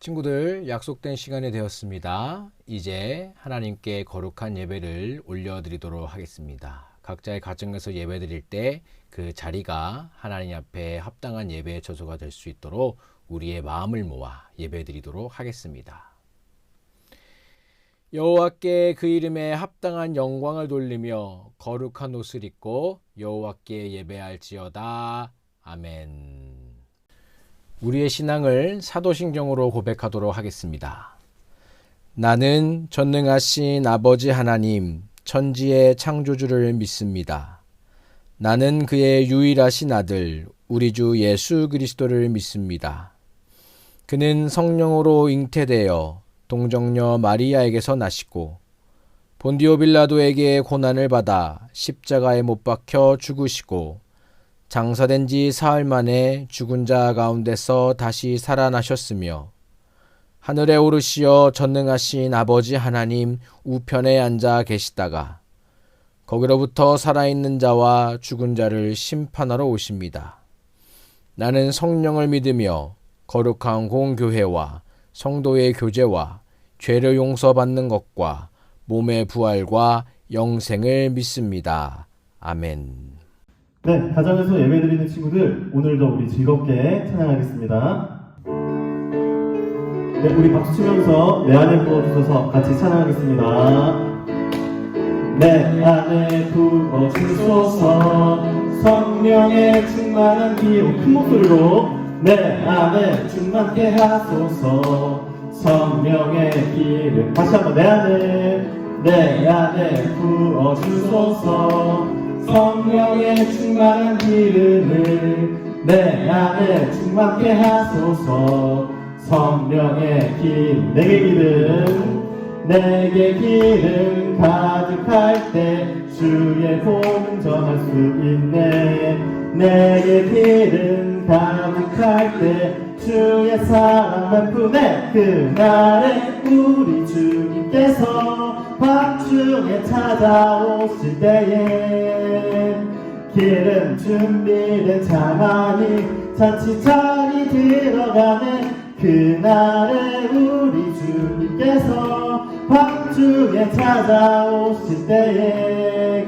친구들, 약속된 시간이 되었습니다. 이제 하나님께 거룩한 예배를 올려드리도록 하겠습니다. 각자의 가정에서 예배 드릴 때 그 자리가 하나님 앞에 합당한 예배의 처소가 될 수 있도록 우리의 마음을 모아 예배 드리도록 하겠습니다. 여호와께 그 이름에 합당한 영광을 돌리며 거룩한 옷을 입고 여호와께 예배할지어다. 아멘. 우리의 신앙을 사도신경으로 고백하도록 하겠습니다. 나는 전능하신 아버지 하나님, 천지의 창조주를 믿습니다. 나는 그의 유일하신 아들, 우리 주 예수 그리스도를 믿습니다. 그는 성령으로 잉태되어 동정녀 마리아에게서 나시고 본디오 빌라도에게 고난을 받아 십자가에 못 박혀 죽으시고 장사된 지 사흘 만에 죽은 자 가운데서 다시 살아나셨으며 하늘에 오르시어 전능하신 아버지 하나님 우편에 앉아 계시다가 거기로부터 살아있는 자와 죽은 자를 심판하러 오십니다. 나는 성령을 믿으며 거룩한 공교회와 성도의 교제와 죄를 용서받는 것과 몸의 부활과 영생을 믿습니다. 아멘. 네, 가정에서 예배드리는 친구들, 오늘도 우리 즐겁게 찬양하겠습니다. 네, 우리 박수 치면서 내 안에 부어주셔서 같이 찬양하겠습니다. 내 안에 부어주소서 성령의 충만한 기로 큰 목소리로 내 안에 충만케 하소서 성령의 기름 다시 한번 내 안에 부어주소서 성령의 충만한 기름을 내 안에 충만케 하소서 성령의 기름 내게 기름 가득할 때 주의 복음 전할 수 있네. 내게 기름 가득할 때 주의 사랑 베푸네. 그날에 우리 주님께서 밤중에 찾아오실 때에 기름 준비된 자만이 잔치자리 들어가네. 그날에 우리 주님께서 밤중에 찾아오실 때에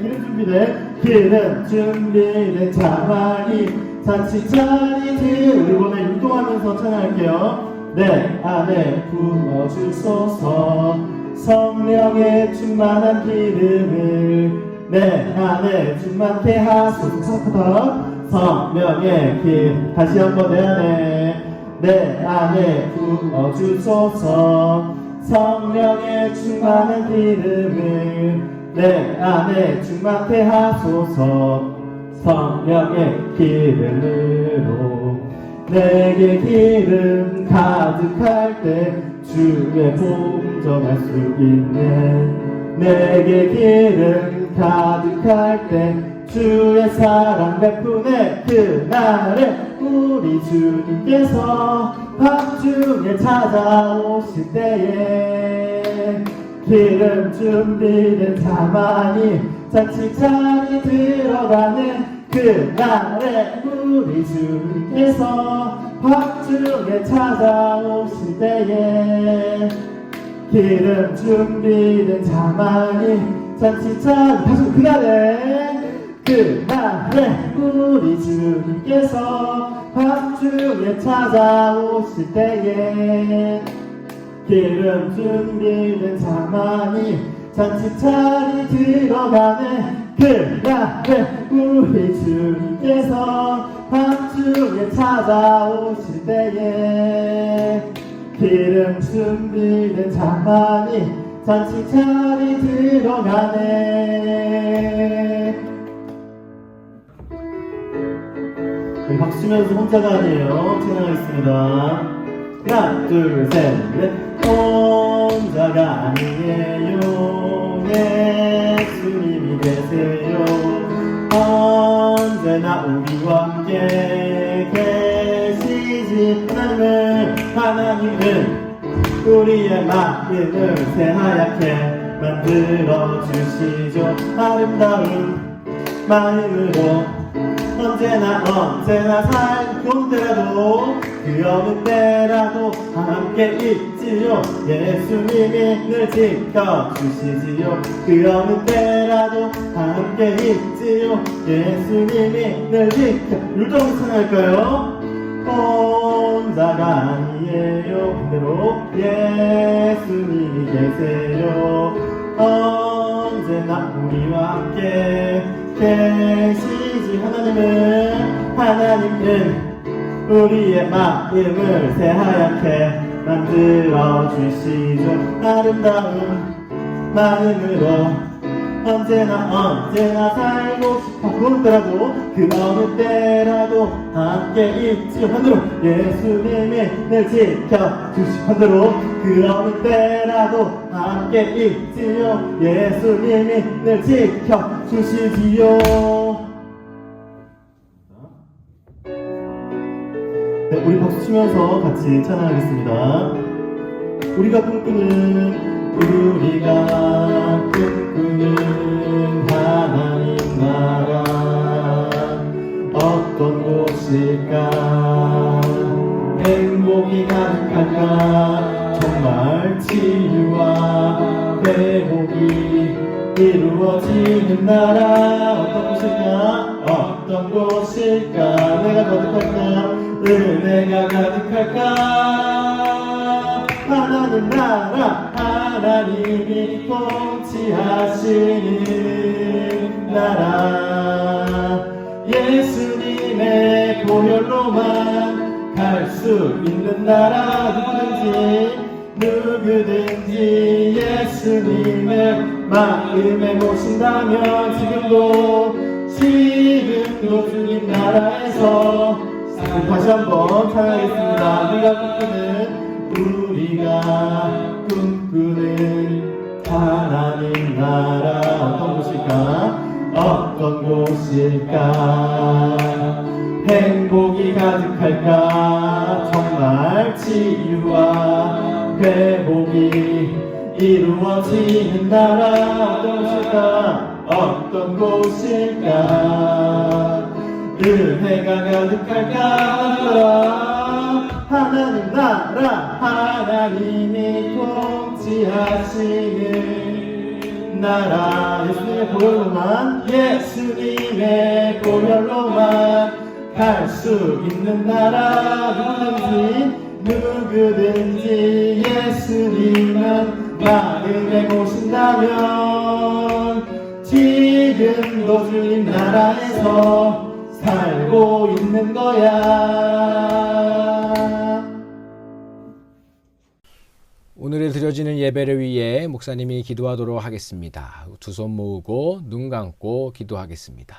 기름 준비된 자만이 잔치자리 우리 이번에 율동하면서 찬양할게요. 내 안에 부어주소서 성령의 충만한 기름을 내 안에 충만케 하소서 성령의 기름 다시 한번 내 안에 부어주소서 성령의 충만한 기름을 내 안에 충만케 하소서 성령의 기름으로 내게 기름 가득할 때 주의 복음 전할 수 있네. 내게 기름 가득할 때 주의 사랑 베푸네. 그날에 우리 주님께서 밤중에 찾아오실 때에 기름 준비된 자만이 잔치자리 들어가는. 그날에 우리 주님께서 밤중에 찾아오실 때에 기름 준비된 자만이 잔치자리 다시 그날에 우리 주님께서 밤중에 찾아오실 때에 기름 준비된 자만이 잔치자리 들어가네. 그날에 우리 주님께서 밤중에 찾아오실 때에 기름 준비된 자만이 잔치자리 들어가네. 박수 치면서 혼자가 아니에요. 찬양하겠습니다. 하나 둘 셋 넷. 혼자가 아니에요. 예수님이 계세요. 언제나 우리와 함께 계시지. 하나님은 우리의 마음을 새하얗게 만들어 주시죠. 아름다운 마음으로 언제나 살고더라도 그 어느 때라도 함께 있지요. 예수님이 늘 지켜주시지요. 그 어느 때라도 함께 있지요. 예수님이 늘 지켜. 율동 찬양할까요? 혼자가 아니에요. 반대로 예수님이 계세요. 언제나 우리와 함께 계시지. 하나님은 우리의 마음을 새하얗게 만들어 주시죠. 아름다운 마음으로 언제나 살고 싶어. 그 어느 때라도 그 어느 때라도 함께 있지요. 반대로 예수님이 늘 지켜주시. 반대로 그 어느 때라도 함께 있지요. 예수님이 늘 지켜주시지요. 네, 우리 박수 치면서 같이 찬양하겠습니다. 우리가 꿈꾸는 하나님 나라 어떤 곳일까? 행복이 가득할까? 정말 치유와 회복이 이루어지는 나라 어떤 곳일까? 내가 가득할까? 은혜가 가득할까? 하나님 나라 하나님이 통치하시는 나라 예수님의 보혈로만 갈 수 있는 나라 누구든지 예수님을 마음에 모신다면 지금도 주님 나라에서 다시 한번 찬양하겠습니다. 우리가 꿈꾸는 하나님 나라 어떤 곳일까? 행복이 가득할까? 정말 치유와 회복이 이루어지는 나라 어떤 곳일까? 은혜가 가득할까? 하나님 나라 하나님이 통치하시는 나라 예수님의 보혈로만 갈 수 있는 나라 누구든지 예수님은 마음에 모신다면 지금도 주님 나라에서 살고 있는 거야. 오늘에 드려지는 예배를 위해 목사님이 기도하도록 하겠습니다. 두 손 모으고 눈 감고 기도하겠습니다.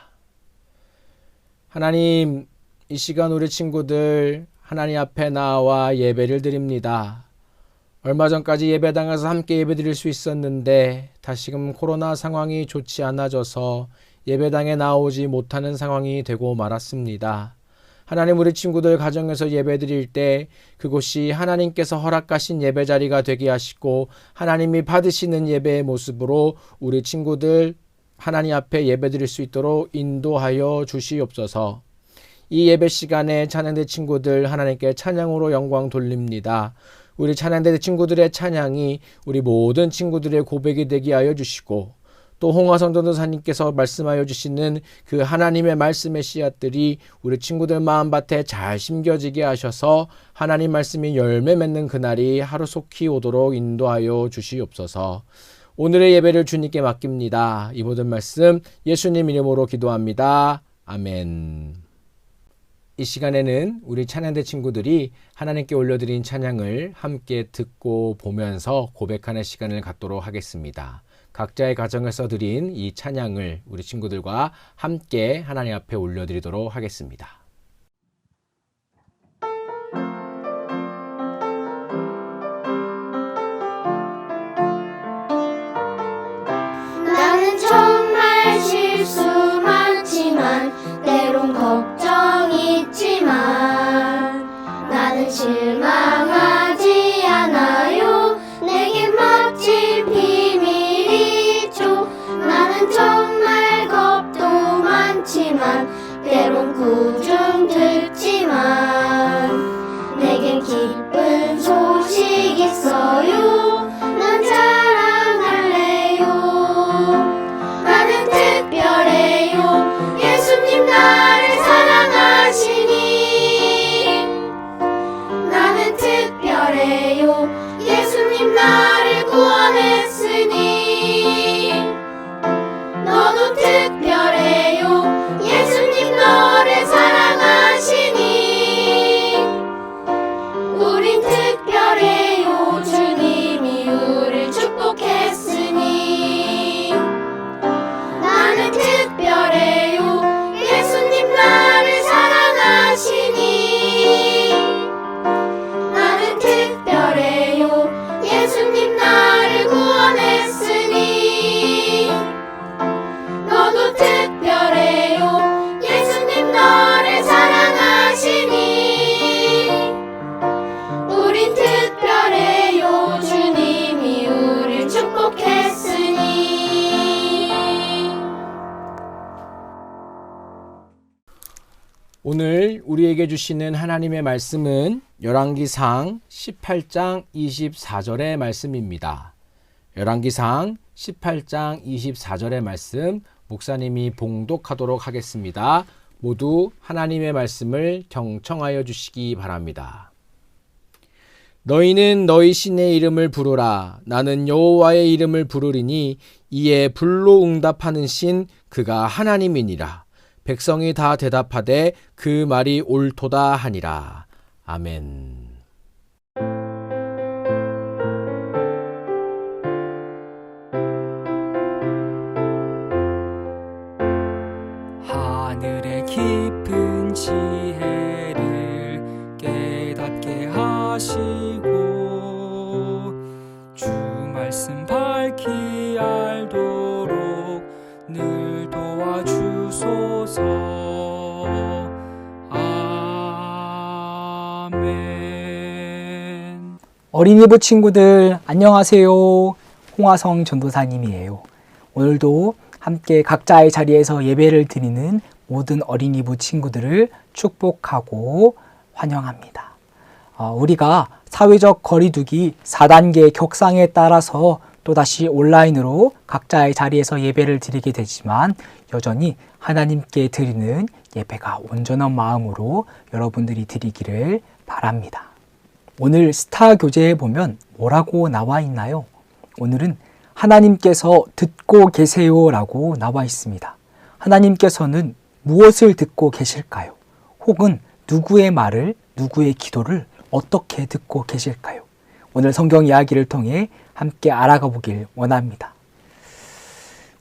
하나님, 이 시간 우리 친구들 하나님 앞에 나와 예배를 드립니다. 얼마 전까지 예배당에서 함께 예배드릴 수 있었는데 다시금 코로나 상황이 좋지 않아져서 예배당에 나오지 못하는 상황이 되고 말았습니다. 하나님, 우리 친구들 가정에서 예배드릴 때 그곳이 하나님께서 허락하신 예배 자리가 되게 하시고 하나님이 받으시는 예배의 모습으로 우리 친구들 하나님 앞에 예배드릴 수 있도록 인도하여 주시옵소서. 이 예배 시간에 찬양대 친구들 하나님께 찬양으로 영광 돌립니다. 우리 찬양대 친구들의 찬양이 우리 모든 친구들의 고백이 되게 하여 주시고 또 홍화성 전도사님께서 말씀하여 주시는 그 하나님의 말씀의 씨앗들이 우리 친구들 마음밭에 잘 심겨지게 하셔서 하나님 말씀이 열매 맺는 그날이 하루속히 오도록 인도하여 주시옵소서. 오늘의 예배를 주님께 맡깁니다. 이 모든 말씀 예수님 이름으로 기도합니다. 아멘. 이 시간에는 우리 찬양대 친구들이 하나님께 올려드린 찬양을 함께 듣고 보면서 고백하는 시간을 갖도록 하겠습니다. 각자의 가정에서 드린 이 찬양을 우리 친구들과 함께 하나님 앞에 올려드리도록 하겠습니다. 나는 정말 실수 많지만 때론 걱정 있지만 나는 실망하지 않아요. 내게 멋진 비밀이 있죠. 나는 정말 겁도 많지만 때론 꾸준 오늘 우리에게 주시는 하나님의 말씀은 열왕기상 18장 24절의 말씀입니다. 열왕기상 18장 24절의 말씀 목사님이 봉독하도록 하겠습니다. 모두 하나님의 말씀을 경청하여 주시기 바랍니다. 너희는 너희 신의 이름을 부르라. 나는 여호와의 이름을 부르리니 이에 불로 응답하는 신 그가 하나님이니라. 백성이 다 대답하되 그 말이 옳도다 하니라. 아멘. 하늘의 깊은 지혜를 깨닫게 하시고 주 말씀 밝히 알도록 늘 도와주소서. 아멘. 어린이부 친구들 안녕하세요. 홍화성 전도사님이에요. 오늘도 함께 각자의 자리에서 예배를 드리는 모든 어린이부 친구들을 축복하고 환영합니다. 우리가 사회적 거리두기 4단계 격상에 따라서 또다시 온라인으로 각자의 자리에서 예배를 드리게 되지만 여전히 하나님께 드리는 예배가 온전한 마음으로 여러분들이 드리기를 바랍니다. 오늘 스타 교재에 보면 뭐라고 나와 있나요? 오늘은 하나님께서 듣고 계세요라고 나와 있습니다. 하나님께서는 무엇을 듣고 계실까요? 혹은 누구의 말을, 누구의 기도를 어떻게 듣고 계실까요? 오늘 성경 이야기를 통해 함께 알아가 보길 원합니다.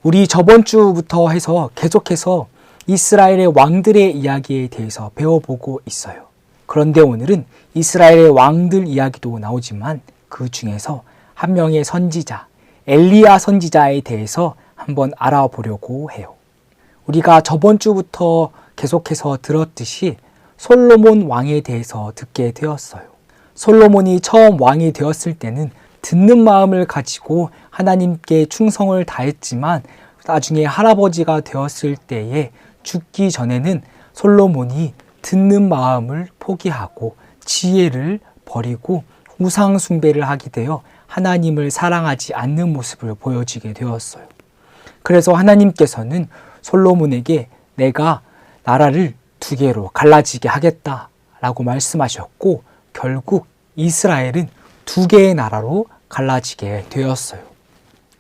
우리 저번 주부터 해서 계속해서 이스라엘의 왕들의 이야기에 대해서 배워보고 있어요. 그런데 오늘은 이스라엘의 왕들 이야기도 나오지만 그 중에서 한 명의 선지자, 엘리야 선지자에 대해서 한번 알아보려고 해요. 우리가 저번 주부터 계속해서 들었듯이 솔로몬 왕에 대해서 듣게 되었어요. 솔로몬이 처음 왕이 되었을 때는 듣는 마음을 가지고 하나님께 충성을 다했지만 나중에 할아버지가 되었을 때에 죽기 전에는 솔로몬이 듣는 마음을 포기하고 지혜를 버리고 우상 숭배를 하게 되어 하나님을 사랑하지 않는 모습을 보여지게 되었어요. 그래서 하나님께서는 솔로몬에게 내가 나라를 2개로 갈라지게 하겠다라고 말씀하셨고 결국 이스라엘은 2개의 나라로 갈라지게 되었어요.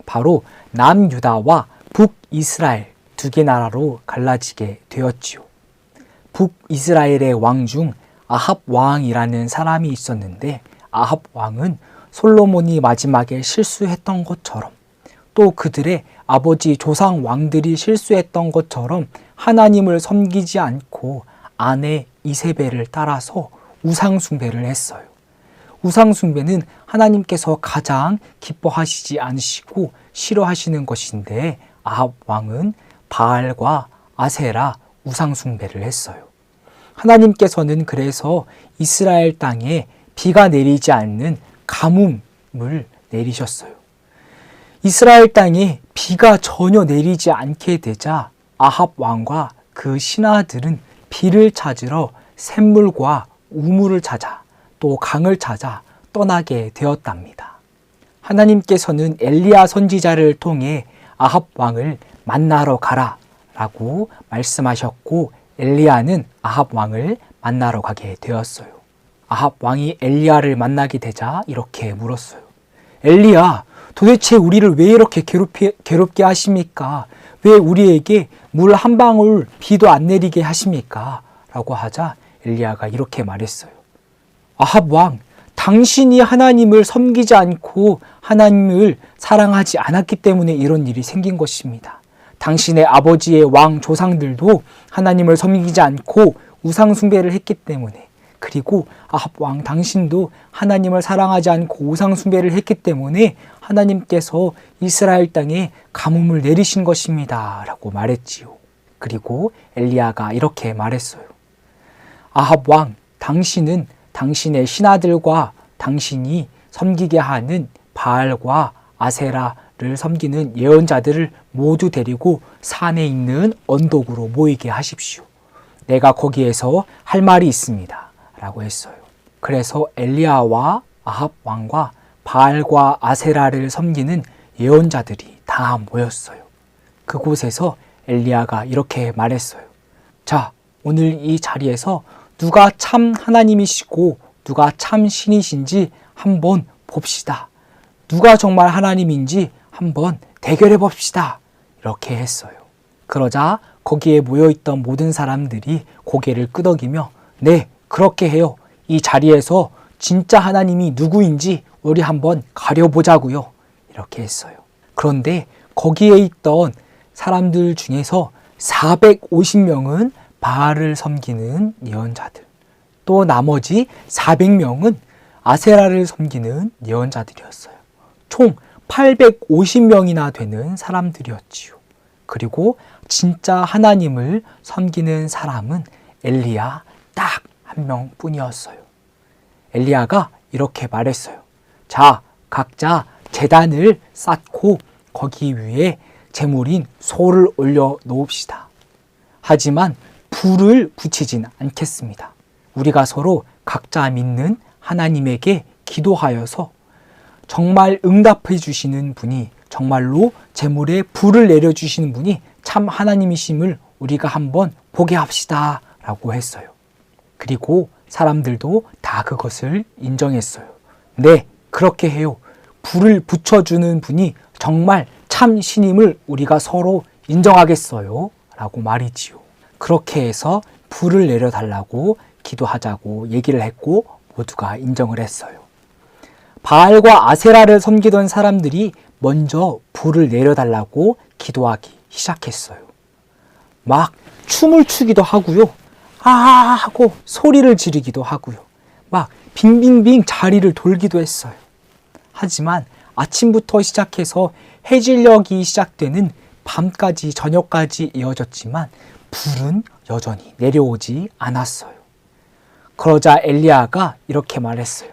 바로 남유다와 북이스라엘 2개 나라로 갈라지게 되었지요. 북이스라엘의 왕 중 아합 왕이라는 사람이 있었는데 아합 왕은 솔로몬이 마지막에 실수했던 것처럼 또 그들의 아버지 조상 왕들이 실수했던 것처럼 하나님을 섬기지 않고 아내 이세벨을 따라서 우상숭배를 했어요. 우상숭배는 하나님께서 가장 기뻐하시지 않으시고 싫어하시는 것인데 아합 왕은 바알과 아세라 우상숭배를 했어요. 하나님께서는 그래서 이스라엘 땅에 비가 내리지 않는 가뭄을 내리셨어요. 이스라엘 땅에 비가 전혀 내리지 않게 되자 아합 왕과 그 신하들은 비를 찾으러 샘물과 우물을 찾아 또 강을 찾아 떠나게 되었답니다. 하나님께서는 엘리야 선지자를 통해 아합 왕을 만나러 가라 라고 말씀하셨고 엘리야는 아합 왕을 만나러 가게 되었어요. 아합 왕이 엘리야를 만나게 되자 이렇게 물었어요. 엘리야, 도대체 우리를 왜 이렇게 괴롭게 하십니까? 왜 우리에게 물 한 방울 비도 안 내리게 하십니까? 라고 하자 엘리야가 이렇게 말했어요. 아합 왕, 당신이 하나님을 섬기지 않고 하나님을 사랑하지 않았기 때문에 이런 일이 생긴 것입니다. 당신의 아버지의 왕 조상들도 하나님을 섬기지 않고 우상 숭배를 했기 때문에 그리고 아합 왕 당신도 하나님을 사랑하지 않고 우상 숭배를 했기 때문에 하나님께서 이스라엘 땅에 가뭄을 내리신 것입니다 라고 말했지요. 그리고 엘리야가 이렇게 말했어요. 아합 왕, 당신은 당신의 신하들과 당신이 섬기게 하는 바알과 아세라를 섬기는 예언자들을 모두 데리고 산에 있는 언덕으로 모이게 하십시오. 내가 거기에서 할 말이 있습니다. 라고 했어요. 그래서 엘리야와 아합 왕과 바알과 아세라를 섬기는 예언자들이 다 모였어요. 그곳에서 엘리야가 이렇게 말했어요. 자, 오늘 이 자리에서 누가 참 하나님이시고 누가 참 신이신지 한번 봅시다. 누가 정말 하나님인지 한번 대결해 봅시다. 이렇게 했어요. 그러자 거기에 모여있던 모든 사람들이 고개를 끄덕이며 네, 그렇게 해요. 이 자리에서 진짜 하나님이 누구인지 우리 한번 가려보자고요. 이렇게 했어요. 그런데 거기에 있던 사람들 중에서 450명은 바알을 섬기는 예언자들, 또 나머지 400명은 아세라를 섬기는 예언자들이었어요. 총 850명이나 되는 사람들이었지요. 그리고 진짜 하나님을 섬기는 사람은 엘리야 딱 한 명뿐이었어요. 엘리야가 이렇게 말했어요. 자, 각자 제단을 쌓고 거기 위에 제물인 소를 올려 놓읍시다. 하지만 불을 붙이진 않겠습니다. 우리가 서로 각자 믿는 하나님에게 기도하여서 정말 응답해 주시는 분이, 정말로 제물에 불을 내려주시는 분이 참 하나님이심을 우리가 한번 보게 합시다 라고 했어요. 그리고 사람들도 다 그것을 인정했어요. 네, 그렇게 해요. 불을 붙여주는 분이 정말 참 신임을 우리가 서로 인정하겠어요 라고 말이지요. 그렇게 해서 불을 내려달라고 기도하자고 얘기를 했고 모두가 인정을 했어요. 바알과 아세라를 섬기던 사람들이 먼저 불을 내려달라고 기도하기 시작했어요. 막 춤을 추기도 하고요. 아 하고 소리를 지르기도 하고요. 막 빙빙빙 자리를 돌기도 했어요. 하지만 아침부터 시작해서 해질녘이 시작되는 밤까지, 저녁까지 이어졌지만 불은 여전히 내려오지 않았어요. 그러자 엘리야가 이렇게 말했어요.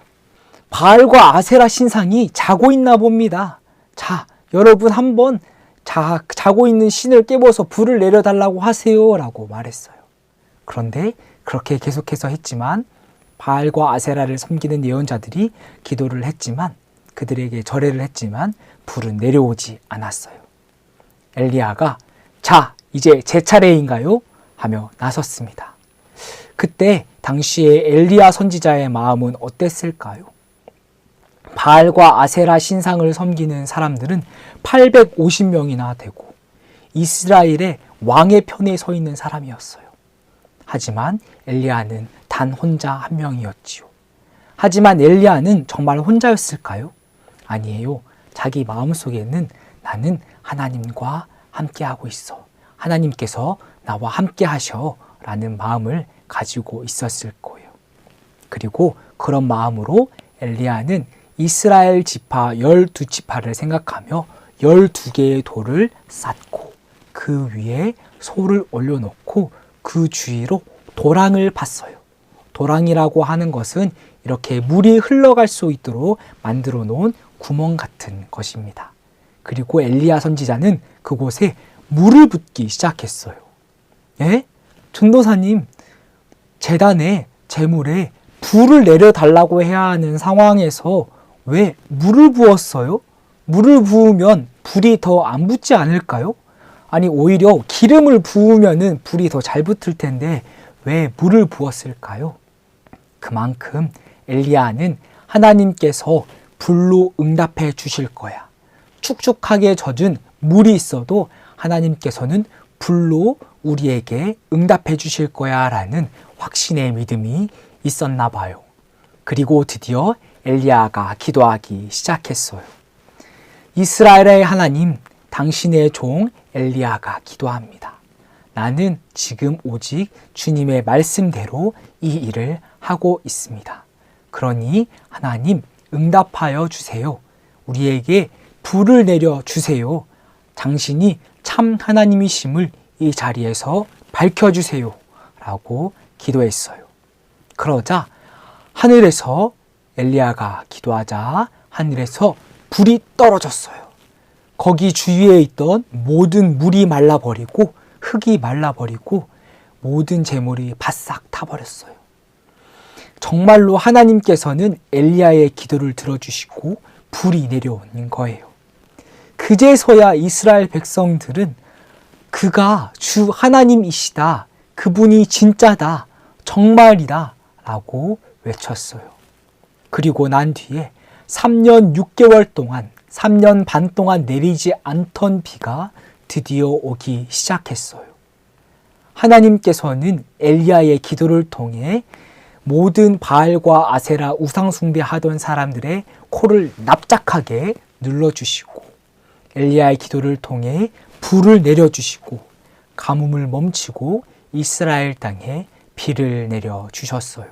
바알과 아세라 신상이 자고 있나 봅니다. 자, 여러분 한번 자고 있는 신을 깨워서 불을 내려달라고 하세요 라고 말했어요. 그런데 그렇게 계속해서 했지만 바알과 아세라를 섬기는 예언자들이 기도를 했지만, 그들에게 절해를 했지만 불은 내려오지 않았어요. 엘리야가 자, 이제 제 차례인가요? 하며 나섰습니다. 그때 당시에 엘리야 선지자의 마음은 어땠을까요? 바알과 아세라 신상을 섬기는 사람들은 850명이나 되고 이스라엘의 왕의 편에 서 있는 사람이었어요. 하지만 엘리야는 단 혼자 한 명이었지요. 하지만 엘리야는 정말 혼자였을까요? 아니에요. 자기 마음속에는 나는 하나님과 함께하고 있어. 하나님께서 나와 함께 하셔 라는 마음을 가지고 있었을 거예요. 그리고 그런 마음으로 엘리야는 이스라엘 지파 12지파를 생각하며 12개의 돌을 쌓고 그 위에 소를 올려놓고 그 주위로 도랑을 팠어요. 도랑이라고 하는 것은 이렇게 물이 흘러갈 수 있도록 만들어 놓은 구멍 같은 것입니다. 그리고 엘리야 선지자는 그곳에 물을 붓기 시작했어요. 예? 전도사님, 제단에 제물에 불을 내려달라고 해야 하는 상황에서 왜 물을 부었어요? 물을 부으면 불이 더 안 붙지 않을까요? 아니, 오히려 기름을 부으면은 불이 더 잘 붙을 텐데 왜 물을 부었을까요? 그만큼 엘리야는 하나님께서 불로 응답해 주실 거야. 축축하게 젖은 물이 있어도 하나님께서는 불로 우리에게 응답해 주실 거야 라는 확신의 믿음이 있었나 봐요. 그리고 드디어 엘리야가 기도하기 시작했어요. 이스라엘의 하나님, 당신의 종 엘리야가 기도합니다. 나는 지금 오직 주님의 말씀대로 이 일을 하고 있습니다. 그러니 하나님 응답하여 주세요. 우리에게 불을 내려 주세요. 당신이 참 하나님이심을 이 자리에서 밝혀주세요. 라고 기도했어요. 그러자 하늘에서 엘리야가 기도하자 하늘에서 불이 떨어졌어요. 거기 주위에 있던 모든 물이 말라버리고 흙이 말라버리고 모든 재물이 바싹 타버렸어요. 정말로 하나님께서는 엘리야의 기도를 들어주시고 불이 내려오는 거예요. 그제서야 이스라엘 백성들은 그가 주 하나님이시다, 그분이 진짜다, 정말이다 라고 외쳤어요. 그리고 난 뒤에 3년 6개월 동안, 3년 반 동안 내리지 않던 비가 드디어 오기 시작했어요. 하나님께서는 엘리야의 기도를 통해 모든 바알과 아세라 우상 숭배하던 사람들의 코를 납작하게 눌러주시고, 엘리야의 기도를 통해 불을 내려주시고, 가뭄을 멈추고 이스라엘 땅에 비를 내려주셨어요.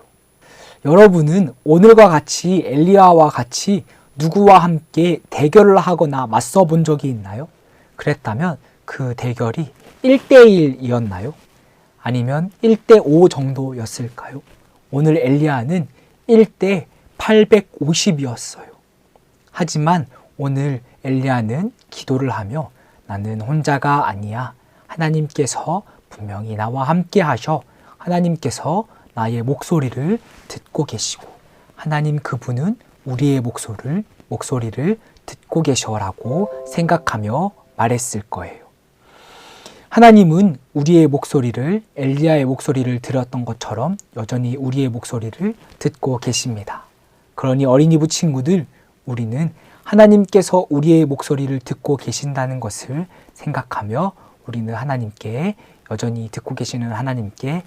여러분은 오늘과 같이 엘리야와 같이 누구와 함께 대결을 하거나 맞서 본 적이 있나요? 그랬다면 그 대결이 1대1이었나요? 아니면 1대5 정도였을까요? 오늘 엘리야는 1대 850이었어요. 하지만 오늘 엘리야는 기도를 하며 나는 혼자가 아니야. 하나님께서 분명히 나와 함께 하셔. 하나님께서 나의 목소리를 듣고 계시고, 하나님 그분은 우리의 목소리를 듣고 계셔라고 생각하며 말했을 거예요. 하나님은 우리의 목소리를, 엘리야의 목소리를 들었던 것처럼 여전히 우리의 목소리를 듣고 계십니다. 그러니 어린이부 친구들, 우리는 하나님께서 우리의 목소리를 듣고 계신다는 것을 생각하며 우리는 하나님께, 여전히 듣고 계시는 하나님께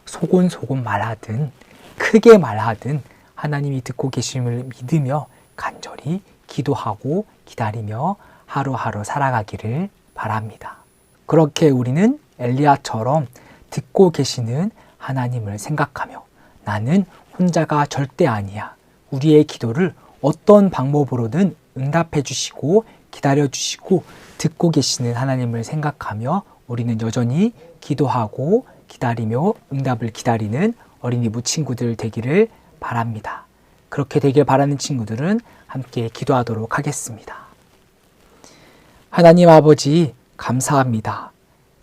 소곤소곤 말하든 크게 말하든 하나님이 듣고 계심을 믿으며 간절히 기도하고 기다리며 하루하루 살아가기를 바랍니다. 그렇게 우리는 엘리야처럼 듣고 계시는 하나님을 생각하며 나는 혼자가 절대 아니야. 우리의 기도를 어떤 방법으로든 응답해 주시고 기다려 주시고 듣고 계시는 하나님을 생각하며 우리는 여전히 기도하고 기다리며 응답을 기다리는 어린이부 친구들 되기를 바랍니다. 그렇게 되길 바라는 친구들은 함께 기도하도록 하겠습니다. 하나님 아버지, 감사합니다.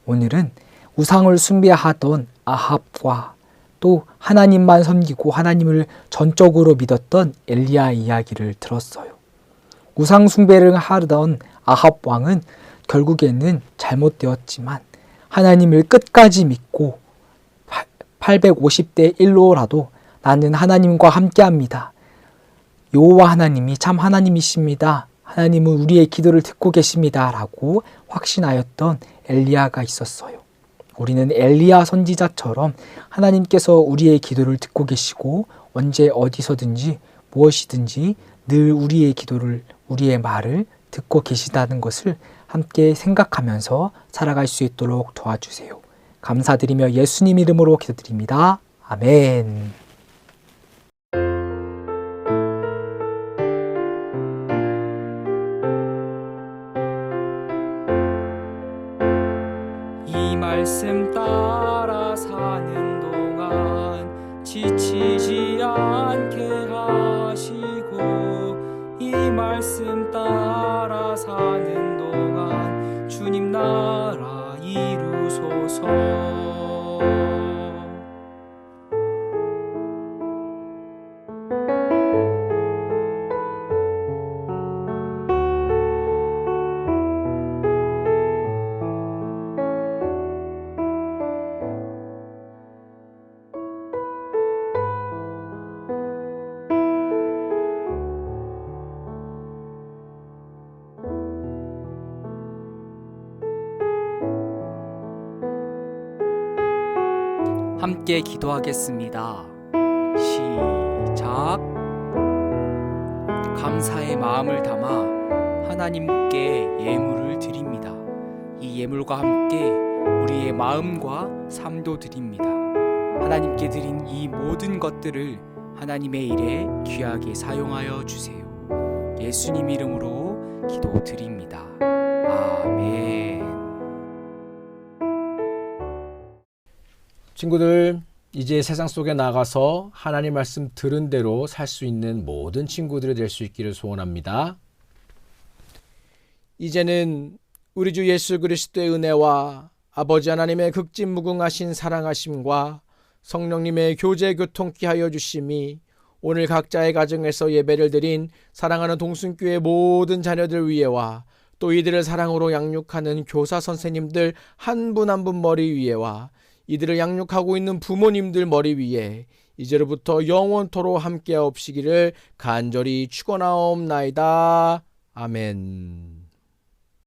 오늘은 우상을 숭배하던 아합과 또 하나님만 섬기고 하나님을 전적으로 믿었던 엘리야 이야기를 들었어요. 우상 숭배를 하던 아합 왕은 결국에는 잘못되었지만 하나님을 끝까지 믿고 850대 1로라도 나는 하나님과 함께합니다. 여호와 하나님이 참 하나님이십니다. 하나님은 우리의 기도를 듣고 계십니다. 라고 확신하였던 엘리야가 있었어요. 우리는 엘리야 선지자처럼 하나님께서 우리의 기도를 듣고 계시고 언제 어디서든지 무엇이든지 늘 우리의 기도를, 우리의 말을 듣고 계시다는 것을 함께 생각하면서 살아갈 수 있도록 도와주세요. 감사드리며 예수님 이름으로 기도드립니다. 아멘. 이 말씀 따라 사는 동안 지치지 않게 하시고, 이 말씀 따라 사는 동안 주님 나라 이루소서. 함께 기도하겠습니다. 시작. 감사의 마음을 담아 하나님께 예물을 드립니다. 이 예물과 함께 우리의 마음과 삶도 드립니다. 하나님께 드린 이 모든 것들을 하나님의 일에 귀하게 사용하여 주세요. 예수님 이름으로 기도드립니다. 아멘. 친구들, 이제 세상 속에 나가서 하나님 말씀 들은 대로 살 수 있는 모든 친구들이 될 수 있기를 소원합니다. 이제는 우리 주 예수 그리스도의 은혜와 아버지 하나님의 극진무궁하신 사랑하심과 성령님의 교제 교통케 하여 주심이 오늘 각자의 가정에서 예배를 드린 사랑하는 동순교회 모든 자녀들 위에와 또 이들을 사랑으로 양육하는 교사 선생님들 한 분 한 분 머리 위에와 이들을 양육하고 있는 부모님들 머리 위에 이제로부터 영원토록 함께하옵시기를 간절히 축원하옵나이다. 아멘.